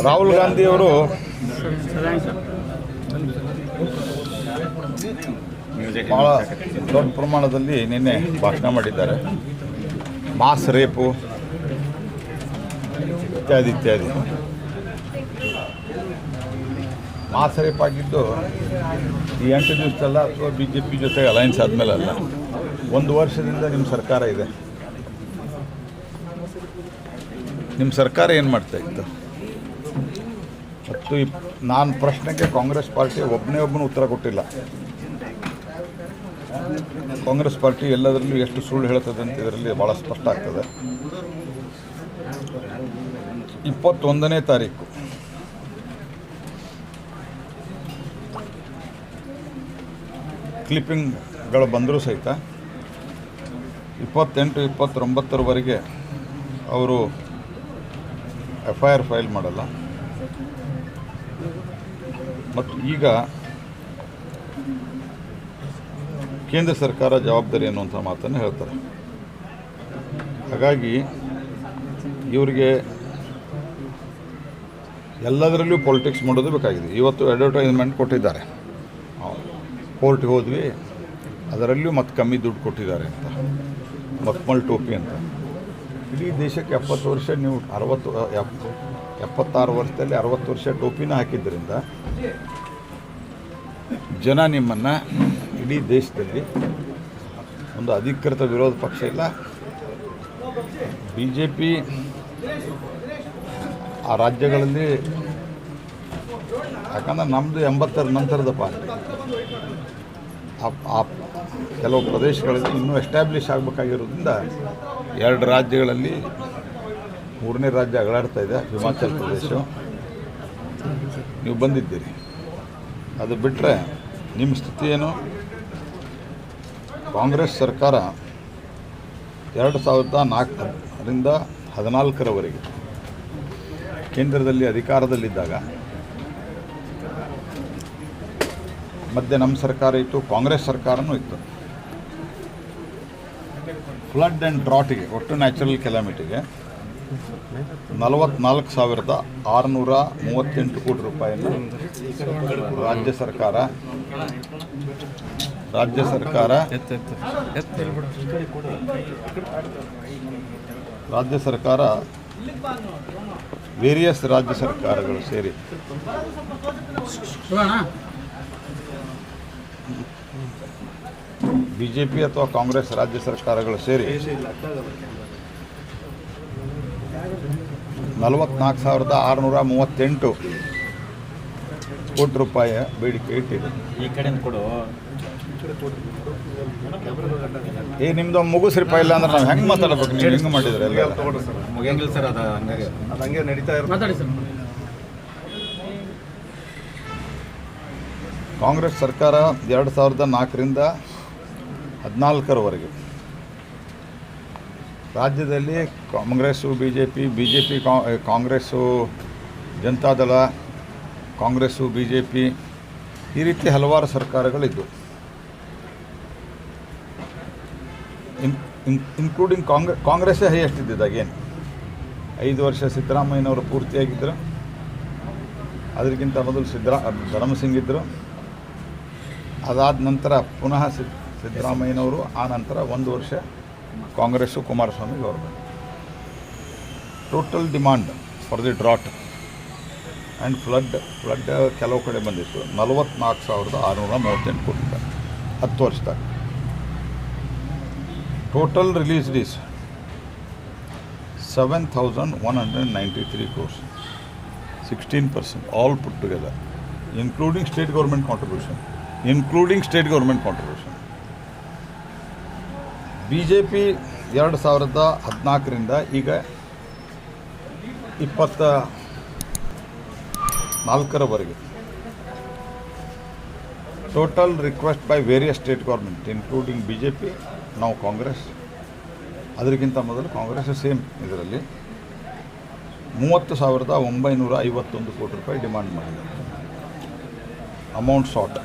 ರಾಹುಲ್ ಗಾಂಧಿಯವರು ಭಾಳ ದೊಡ್ಡ ಪ್ರಮಾಣದಲ್ಲಿ ನಿನ್ನೆ ಭಾಷಣ ಮಾಡಿದ್ದಾರೆ. ಮಾಸ್ ರೇಪು ಇತ್ಯಾದಿ ಮಾಸ್ ರೇಪ್ ಆಗಿದ್ದು ಈ 8 ದಿವಸದಲ್ಲ ಅಥವಾ BJP ಜೊತೆ ಅಲೈನ್ಸ್ ಆದಮೇಲೆ ಅಲ್ಲ, 1 ವರ್ಷದಿಂದ ನಿಮ್ಮ ಸರ್ಕಾರ ಇದೆ. ನಿಮ್ಮ ಸರ್ಕಾರ ಏನು ಮಾಡ್ತಾ ಇತ್ತು? ಮತ್ತು ನಾನು ಪ್ರಶ್ನೆಗೆ ಕಾಂಗ್ರೆಸ್ ಪಾರ್ಟಿ ಒಬ್ಬನೇ ಉತ್ತರ ಕೊಟ್ಟಿಲ್ಲ. ಕಾಂಗ್ರೆಸ್ ಪಾರ್ಟಿ ಎಲ್ಲದರಲ್ಲೂ ಎಷ್ಟು ಸುಳ್ಳು ಹೇಳ್ತದೆ ಅಂತ ಇದರಲ್ಲಿ ಭಾಳ ಸ್ಪಷ್ಟ ಆಗ್ತದೆ. 21ನೇ ತಾರೀಕು ಕ್ಲಿಪ್ಪಿಂಗ್ಗಳು ಬಂದರೂ ಸಹಿತ 28, 29ರವರೆಗೆ ಅವರು FIR ಫೈಲ್ ಮಾಡಲ್ಲ. ಮತ್ತು ಈಗ ಕೇಂದ್ರ ಸರ್ಕಾರ ಜವಾಬ್ದಾರಿ ಅನ್ನುವಂಥ ಮಾತನ್ನು ಹೇಳ್ತಾರೆ. ಹಾಗಾಗಿ ಇವರಿಗೆ ಎಲ್ಲದರಲ್ಲೂ ಪೊಲಿಟಿಕ್ಸ್ ಮಾಡೋದು ಬೇಕಾಗಿದೆ. ಇವತ್ತು ಅಡ್ವರ್ಟೈಸ್ಮೆಂಟ್ ಕೊಟ್ಟಿದ್ದಾರೆ, ಕೋರ್ಟ್ಗೆ ಹೋದ್ವಿ ಅದರಲ್ಲೂ ಮತ್ತೆ ಕಮ್ಮಿ ದುಡ್ಡು ಕೊಟ್ಟಿದ್ದಾರೆ ಅಂತ, ಮಕ್ಮಲ್ ಟೋಪಿ ಅಂತ. ಇಡೀ ದೇಶಕ್ಕೆ 70 ವರ್ಷ ನೀವು 76 ವರ್ಷದಲ್ಲಿ 60 ವರ್ಷ ಟೋಪಿನ ಹಾಕಿದ್ದರಿಂದ ಜನ ನಿಮ್ಮನ್ನು ಇಡೀ ದೇಶದಲ್ಲಿ ಒಂದು ಅಧಿಕೃತ ವಿರೋಧ ಪಕ್ಷ ಇಲ್ಲ. BJP ಆ ರಾಜ್ಯಗಳಲ್ಲಿ, ಯಾಕಂದ್ರೆ ನಮ್ಮದು 80ರ ನಂತರದ ಪಾರ್ಟಿ, ಆ ಕೆಲವು ಪ್ರದೇಶಗಳಲ್ಲಿ ಇನ್ನೂ ಎಸ್ಟ್ಯಾಬ್ಲಿಷ್ ಆಗಬೇಕಾಗಿರೋದ್ರಿಂದ 2 ರಾಜ್ಯಗಳಲ್ಲಿ 3ನೇ ರಾಜ್ಯ ಅಗಳಾಡ್ತಾ ಇದೆ, ಹಿಮಾಚಲ್ ಪ್ರದೇಶ. ನೀವು ಬಂದಿದ್ದೀರಿ. ಅದು ಬಿಟ್ಟರೆ ನಿಮ್ಮ ಸ್ಥಿತಿ ಏನು? ಕಾಂಗ್ರೆಸ್ ಸರ್ಕಾರ 2004ರಿಂದ 2014ರವರೆಗೆ ಕೇಂದ್ರದಲ್ಲಿ ಅಧಿಕಾರದಲ್ಲಿದ್ದಾಗ ಮಧ್ಯೆ ನಮ್ಮ ಸರ್ಕಾರ ಇತ್ತು, ಕಾಂಗ್ರೆಸ್ ಸರ್ಕಾರನೂ ಇತ್ತು. ಫ್ಲಡ್ ಆ್ಯಂಡ್ ಡ್ರಾಟಿಗೆ, ಒಟ್ಟು ನ್ಯಾಚುರಲ್ ಕೆಲಾಮಿಟಿಗೆ 44,638 ಕೋಟಿ ರೂಪಾಯಿಯನ್ನು ರಾಜ್ಯ ಸರ್ಕಾರ ವೇರಿಯಸ್ ರಾಜ್ಯ ಸರ್ಕಾರಗಳು ಸೇರಿ BJP ಅಥವಾ ಕಾಂಗ್ರೆಸ್ ರಾಜ್ಯ ಸರ್ಕಾರಗಳು ಸೇರಿ 44,638 ಕೋಟಿ ರೂಪಾಯಿಯ ಬೇಡಿಕೆ ಇಟ್ಟಿದೆ. ಈ ಕಡೆ ಕೊಡು. ನಿಮ್ದು ಮುಗಿಸ್ರಿಪ, ಇಲ್ಲ ಅಂದ್ರೆ ನಾವು ಹೆಂಗೆ ಮಾತಾಡ್ಬೇಕು? ನೀವು ಹೆಂಗೆ ಮಾಡಿದ್ರೆ ಎಲ್ಲ ಮುಗಿಯಂಗಿಲ್ಲ ಸರ್, ಅದು ಹಂಗೆ ನಡೀತಾ ಇರೋದು. ಕಾಂಗ್ರೆಸ್ ಸರ್ಕಾರ 2004ರಿಂದ 2014ರವರೆಗೆ ರಾಜ್ಯದಲ್ಲಿ ಕಾಂಗ್ರೆಸ್ಸು BJP ಕಾಂಗ್ರೆಸ್ಸು ಜನತಾದಳ, ಕಾಂಗ್ರೆಸ್ಸು BJP ಈ ರೀತಿ ಹಲವಾರು ಸರ್ಕಾರಗಳಿದ್ದು, ಇನ್ಕ್ಲೂಡಿಂಗ್ ಕಾಂಗ್ರೆಸ್ಸೇ ಹೈಯೆಸ್ಟ್ ಇದ್ದಿದ್ದಾಗೇನು 5 ವರ್ಷ ಸಿದ್ದರಾಮಯ್ಯನವರು ಪೂರ್ತಿಯಾಗಿದ್ದರು. ಅದಕ್ಕಿಂತ ಮೊದಲು ಧರ್ಮಸಿಂಗ್ ಇದ್ದರು. ಅದಾದ ನಂತರ ಪುನಃ ಸಿದ್ದರಾಮಯ್ಯನವರು, ಆ ನಂತರ 1 ವರ್ಷ Congress Kumaraswamy government. Total demand for the drought and flood ಕೆಲವು ಕಡೆ ಬಂದಿತ್ತು 44,638 ಕೋಟಿ ರೂಪಾಯಿ 10 ವರ್ಷದಾಗ. Total released is 7,193 crores, 16%, all put together, including state government contribution. BJP 2014ರಿಂದ ಈಗ 24ರವರೆಗೆ total request by various state government including BJP, ನಾವು ಕಾಂಗ್ರೆಸ್, ಅದಕ್ಕಿಂತ ಮೊದಲು ಕಾಂಗ್ರೆಸ್ ಸೇಮ್ ಇದರಲ್ಲಿ 30,951 ಕೋಟಿ ರೂಪಾಯಿ ಡಿಮಾಂಡ್ ಮಾಡಿದೆ. ಅಮೌಂಟ್ ಸಾಟ್